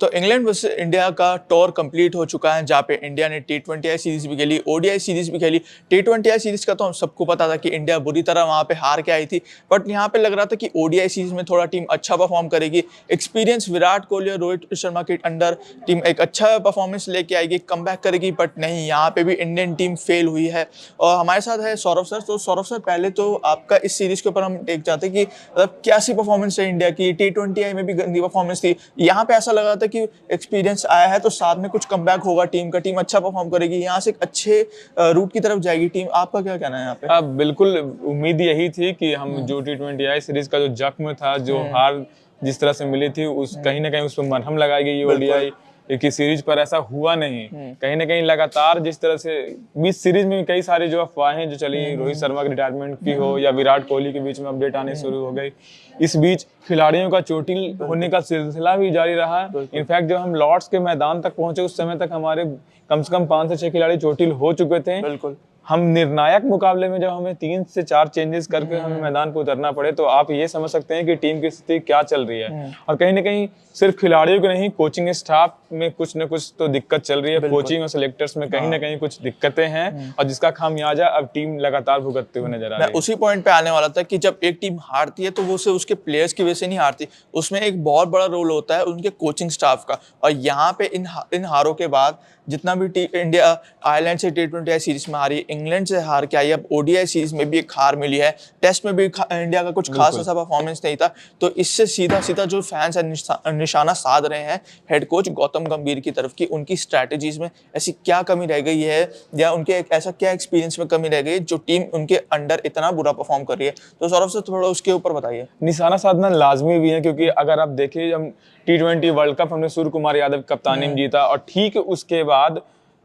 तो England versus India का tour complete हो चुका है, जहाँ पे इंडिया ने टी20आई सीरीज भी खेली, ओडीआई सीरीज भी खेली। टी20आई सीरीज का तो हम सबको पता था कि इंडिया बुरी तरह वहाँ पे हार के आई थी, बट यहाँ पे लग रहा था कि ओडीआई सीरीज में थोड़ा टीम अच्छा परफॉर्म करेगी। एक्सपीरियंस विराट कोहली और रोहित शर्मा के अंडर टीम एक अच्छा परफॉर्मेंस लेके आएगी, कमबैक करेगी, बट नहीं, यहाँ पे भी इंडियन टीम फेल हुई है। और हमारे साथ है सौरभ सर। तो सौरभ सर, पहले तो आपका इस सीरीज के ऊपर हम देख चाहते कि मतलब कैसी परफॉर्मेंस है इंडिया की। टी20आई में भी गंदी परफॉर्मेंस थी, यहाँ पे ऐसा लगा था कि एक्सपीरियंस आया है तो साथ में कुछ कमबैक होगा टीम का, टीम अच्छा परफॉर्म करेगी, यहाँ से एक अच्छे रूट की तरफ जाएगी टीम। आपका क्या कहना है यहाँ पे? अब बिल्कुल उम्मीद यही थी कि हम जो टी20आई सीरीज का जो जख्म था, जो हार जिस तरह से मिली थी, उस कहीं ना कहीं उस पर मरहम लगाई गई ओडीआई की सीरीज पर। ऐसा हुआ नहीं। कहीं ना कहीं लगातार जिस तरह से बीच सीरीज में कई सारी जो अफवाहें जो चली, रोहित शर्मा के रिटायरमेंट की हो या विराट कोहली के बीच में अपडेट आने शुरू हो गई, इस बीच खिलाड़ियों का चोटिल होने का सिलसिला भी जारी रहा। इनफैक्ट जब हम लॉर्ड्स के मैदान तक पहुंचे, उस समय तक हमारे कम से कम 5 से 6 खिलाड़ी चोटिल हो चुके थे। बिल्कुल। हम निर्णायक मुकाबले में जब हमें 3 से 4 चेंजेस करके हमें मैदान पर उतरना पड़े, तो आप ये समझ सकते हैं कि टीम की स्थिति क्या चल रही है। और कहीं ना कहीं सिर्फ खिलाड़ियों के नहीं, कोचिंग स्टाफ में कुछ न कुछ तो दिक्कत चल रही है। कोचिंग और सिलेक्टर्स में कहीं ना कहीं कुछ दिक्कतें हैं, और जिसका खामियाजा अब टीम लगातार भुगतते हुए नजर आ रही है। उसी पॉइंट पे आने वाला था कि जब एक टीम हारती है तो वो सिर्फ उसके प्लेयर्स की वजह से नहीं हारती, उसमें एक बहुत बड़ा रोल होता है उनके कोचिंग स्टाफ का। और यहाँ पे इन हारों के बाद जितना भी इंडिया आयरलैंड से टी20आई सीरीज में हारी, इंग्लैंड से हार के आई, अब ओडीआई सीरीज में भी एक हार मिली है, टेस्ट में भी इंडिया का कुछ खास ऐसा परफॉर्मेंस नहीं था। तो इससे सीधा सीधा जो फैंस है निशाना साध रहे हैं हेड कोच गौतम गंभीर की तरफ की, उनकी स्ट्रैटेजीज में ऐसी क्या कमी रह गई है, या उनके ऐसा क्या एक्सपीरियंस में कमी रह गई जो टीम उनके अंडर इतना बुरा परफॉर्म कर रही है। तो सौरभ से थोड़ा उसके ऊपर बताइए। निशाना साधना लाजमी भी है, क्योंकि अगर आप देखिए, हम टी20 वर्ल्ड कप हमने सूर्य कुमार यादव कप्तानी में जीता, और ठीक उसके बाद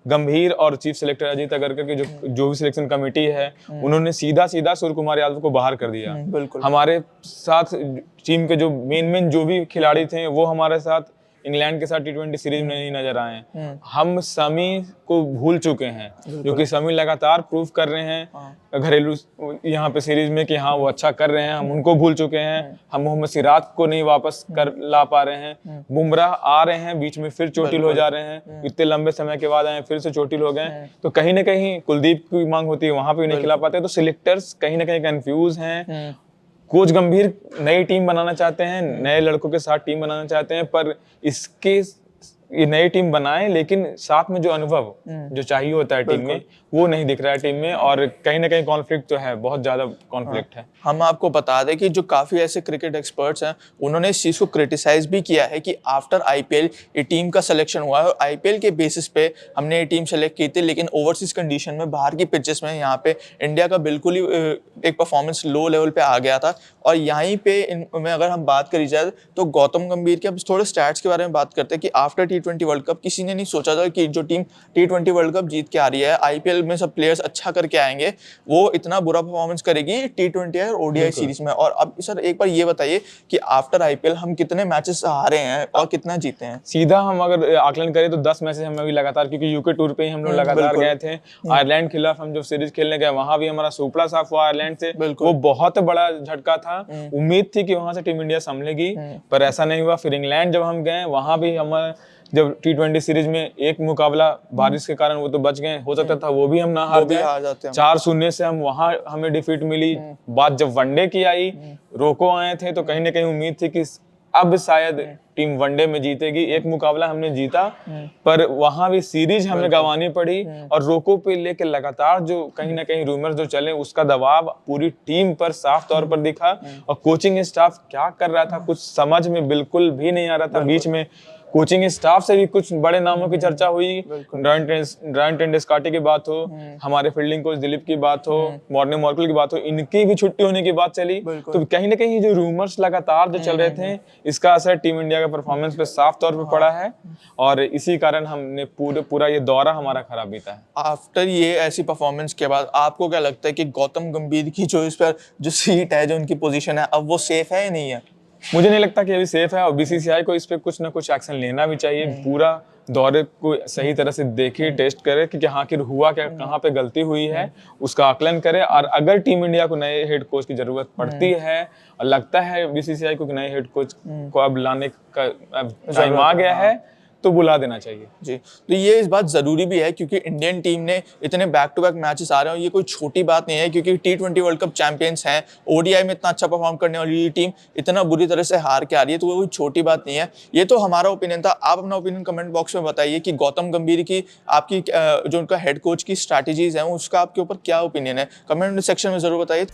गंभीर और चीफ सिलेक्टर अजीत अगरकर की जो भी सिलेक्शन कमेटी है, उन्होंने सीधा सूर्य कुमार यादव को बाहर कर दिया। हमारे साथ टीम के जो मेन जो भी खिलाड़ी थे, वो हमारे साथ इंग्लैंड के साथ टी20 सीरीज में नहीं नजर आए। हम समी को भूल चुके हैं, जो कि समी लगातार प्रूव कर रहे हैं घरेलू यहाँ पे सीरीज में कि हाँ वो अच्छा कर रहे हैं। हम उनको भूल चुके हैं। हम मोहम्मद सिराज को नहीं वापस कर ला पा रहे हैं। बुमराह आ रहे हैं, बीच में फिर चोटिल हो जा रहे हैं, इतने लंबे समय के बाद आए फिर से चोटिल हो गए। तो कहीं ना कहीं कुलदीप की मांग होती है, वहां पे नहीं खिला पाते। तो सिलेक्टर्स कहीं ना कहीं कंफ्यूज हैं। कोच गंभीर नई टीम बनाना चाहते हैं, नए लड़कों के साथ टीम बनाना चाहते हैं, पर इसके ये नई टीम बनाएं, लेकिन साथ में जो अनुभव जो चाहिए होता है टीम में, वो नहीं दिख रहा है टीम में। और कहीं ना कहीं कॉन्फ्लिक्ट तो है, बहुत ज्यादा कॉन्फ्लिक्ट है। हम आपको बता दें कि जो काफ़ी ऐसे क्रिकेट एक्सपर्ट्स हैं, उन्होंने इस चीज़ को क्रिटिसाइज भी किया है कि आफ्टर आईपीएल ये टीम का सिलेक्शन हुआ है, और आईपीएल के बेसिस पे हमने ये टीम सेलेक्ट की थी, लेकिन ओवरसीज कंडीशन में बाहर की पिचेस में यहाँ पे इंडिया का बिल्कुल ही एक परफॉर्मेंस लो लेवल पे आ गया था। और यहीं पे में अगर हम बात करी जाए तो गौतम गंभीर के, अब थोड़े स्टैट्स के बारे में बात करते हैं कि आफ्टर टी20 वर्ल्ड कप किसी ने नहीं सोचा था कि जो टीम टी20 वर्ल्ड कप जीत के आ रही है, आईपीएल में सब प्लेयर्स अच्छा करके आएंगे, वो इतना बुरा परफॉर्मेंस करेगी टी20 और ओडीआई सीरीज में। और अब सर एक बार ये बताइए कि आफ्टर आईपीएल हम कितने मैचेस हारे हैं और कितना जीते हैं? सीधा हम अगर आकलन करें तो 10 मैचेस हम अभी लगातार, क्योंकि यूके टूर पे ही हम लोग लगातार गए थे। आयरलैंड के खिलाफ हम जो सीरीज खेलने गए, वहां भी हमारा सुपड़ा साफ हुआ आयरलैंड से, वो बहुत बड़ा झटका था। उम्मीद थी कि वहां से टीम इंडिया संभलेगी, पर ऐसा नहीं हुआ। फिर इंग्लैंड जब हम गए, वहां भी हमारा जब टी20 सीरीज में एक मुकाबला बारिश के कारण वो तो बच गए, हो सकता था वो भी हम ना हार जाते। 4-0 से हम वहां हमें डिफीट मिली। बात जब वनडे की आई, रोको आए थे, तो कहीं ना कहीं उम्मीद थी कि अब शायद टीम वनडे में जीतेगी। एक मुकाबला हमने जीता, पर वहां भी सीरीज हमें गंवानी पड़ी। और रोको पे लेके लगातार जो कहीं ना कहीं रूमर्स जो चले, उसका दबाव पूरी टीम पर साफ तौर पर दिखा। और कोचिंग स्टाफ क्या कर रहा था, कुछ समझ में बिल्कुल भी नहीं आ रहा था। बीच में कोचिंग स्टाफ से भी कुछ बड़े नामों की चर्चा हुई। ड्रायन टेंडुलकर की बात हो, हमारे फील्डिंग कोच दिलीप की बात हो, मॉर्ने मॉर्कल की बात हो, इनकी भी छुट्टी होने की बात चली। तो कहीं ना कहीं जो रूमर्स लगातार जो चल रहे थे, इसका असर टीम इंडिया का परफॉर्मेंस पे साफ तौर पे पड़ा है। और इसी कारण हमने पूरा ये दौरा हमारा खराब बीता है। आफ्टर ये ऐसी परफॉर्मेंस के बाद आपको क्या लगता है कि गौतम गंभीर की जो इस पर जो सीट है, जो उनकी पोजीशन है, अब वो सेफ है या नहीं है? मुझे नहीं लगता कि अभी सेफ है, और बीसीसीआई को इस पे कुछ ना कुछ एक्शन लेना भी चाहिए। पूरा दौरे को सही तरह से देखे, टेस्ट करे कि आखिर हुआ क्या, कहाँ पे गलती हुई है, उसका आकलन करे। और अगर टीम इंडिया को नए हेड कोच की जरूरत पड़ती है और लगता है बीसीसीआई को कि नए हेड कोच को अब लाने का टाइम आ गया है, तो बुला देना चाहिए। जी, तो ये इस बात ज़रूरी भी है क्योंकि इंडियन टीम ने इतने बैक टू बैक मैचेस आ रहे हैं, ये कोई छोटी बात नहीं है क्योंकि T20 वर्ल्ड कप चैंपियंस हैं। ओडीआई में इतना अच्छा परफॉर्म करने वाली ये टीम इतना बुरी तरह से हार के आ रही है, तो वो कोई छोटी बात नहीं है। ये तो हमारा ओपिनियन था। आप अपना ओपिनियन कमेंट बॉक्स में बताइए कि गौतम गंभीर की आपकी जो उनका हेड कोच की स्ट्रैटेजीज हैं उसका आपके ऊपर क्या ओपिनियन है, कमेंट सेक्शन में ज़रूर बताइए।